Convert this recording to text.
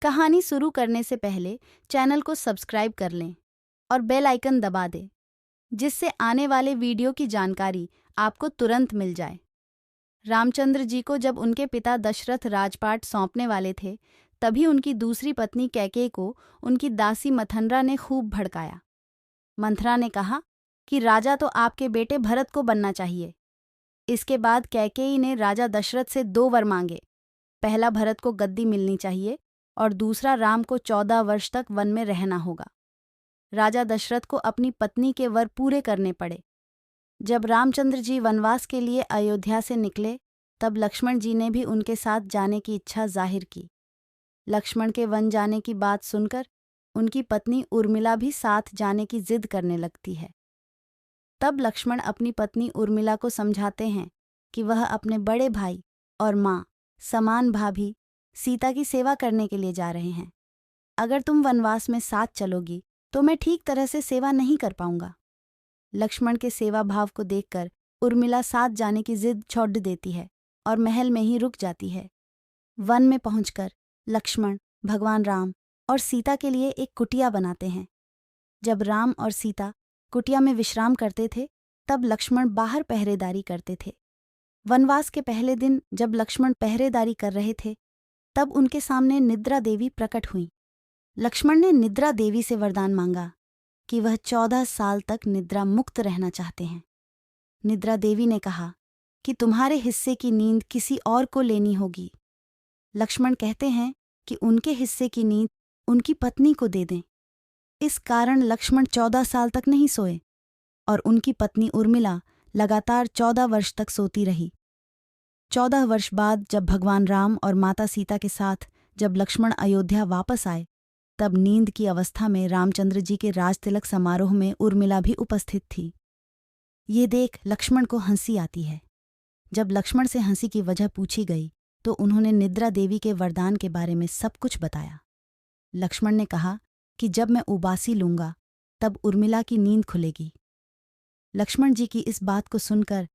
कहानी शुरू करने से पहले चैनल को सब्सक्राइब कर लें और बेल आइकन दबा दें, जिससे आने वाले वीडियो की जानकारी आपको तुरंत मिल जाए। रामचंद्र जी को जब उनके पिता दशरथ राजपाट सौंपने वाले थे, तभी उनकी दूसरी पत्नी कैकेयी को उनकी दासी मंथरा ने खूब भड़काया। मंथरा ने कहा कि राजा तो आपके बेटे भरत को बनना चाहिए। इसके बाद कैकेयी ने राजा दशरथ से 2 वर मांगे। पहला, भरत को गद्दी मिलनी चाहिए और दूसरा, राम को 14 वर्ष तक वन में रहना होगा। राजा दशरथ को अपनी पत्नी के वर पूरे करने पड़े। जब रामचंद्र जी वनवास के लिए अयोध्या से निकले, तब लक्ष्मण जी ने भी उनके साथ जाने की इच्छा जाहिर की। लक्ष्मण के वन जाने की बात सुनकर उनकी पत्नी उर्मिला भी साथ जाने की जिद करने लगती है। तब लक्ष्मण अपनी पत्नी उर्मिला को समझाते हैं कि वह अपने बड़े भाई और माँ, समान भाभी सीता की सेवा करने के लिए जा रहे हैं। अगर तुम वनवास में साथ चलोगी तो मैं ठीक तरह से सेवा नहीं कर पाऊंगा। लक्ष्मण के सेवा भाव को देखकर उर्मिला साथ जाने की जिद छोड़ देती है और महल में ही रुक जाती है। वन में पहुंचकर लक्ष्मण भगवान राम और सीता के लिए एक कुटिया बनाते हैं। जब राम और सीता कुटिया में विश्राम करते थे, तब लक्ष्मण बाहर पहरेदारी करते थे। वनवास के पहले दिन जब लक्ष्मण पहरेदारी कर रहे थे, तब उनके सामने निद्रा देवी प्रकट हुईं। लक्ष्मण ने निद्रा देवी से वरदान मांगा कि वह 14 साल तक निद्रा मुक्त रहना चाहते हैं। निद्रा देवी ने कहा कि तुम्हारे हिस्से की नींद किसी और को लेनी होगी। लक्ष्मण कहते हैं कि उनके हिस्से की नींद उनकी पत्नी को दे दें। इस कारण लक्ष्मण 14 साल तक नहीं सोए और उनकी पत्नी उर्मिला लगातार 14 वर्ष तक सोती रही। 14 वर्ष बाद जब भगवान राम और माता सीता के साथ जब लक्ष्मण अयोध्या वापस आए, तब नींद की अवस्था में रामचंद्र जी के राजतिलक समारोह में उर्मिला भी उपस्थित थी। ये देख लक्ष्मण को हंसी आती है। जब लक्ष्मण से हंसी की वजह पूछी गई तो उन्होंने निद्रा देवी के वरदान के बारे में सब कुछ बताया। लक्ष्मण ने कहा कि जब मैं उबासी लूंगा तब उर्मिला की नींद खुलेगी। लक्ष्मण जी की इस बात को सुनकर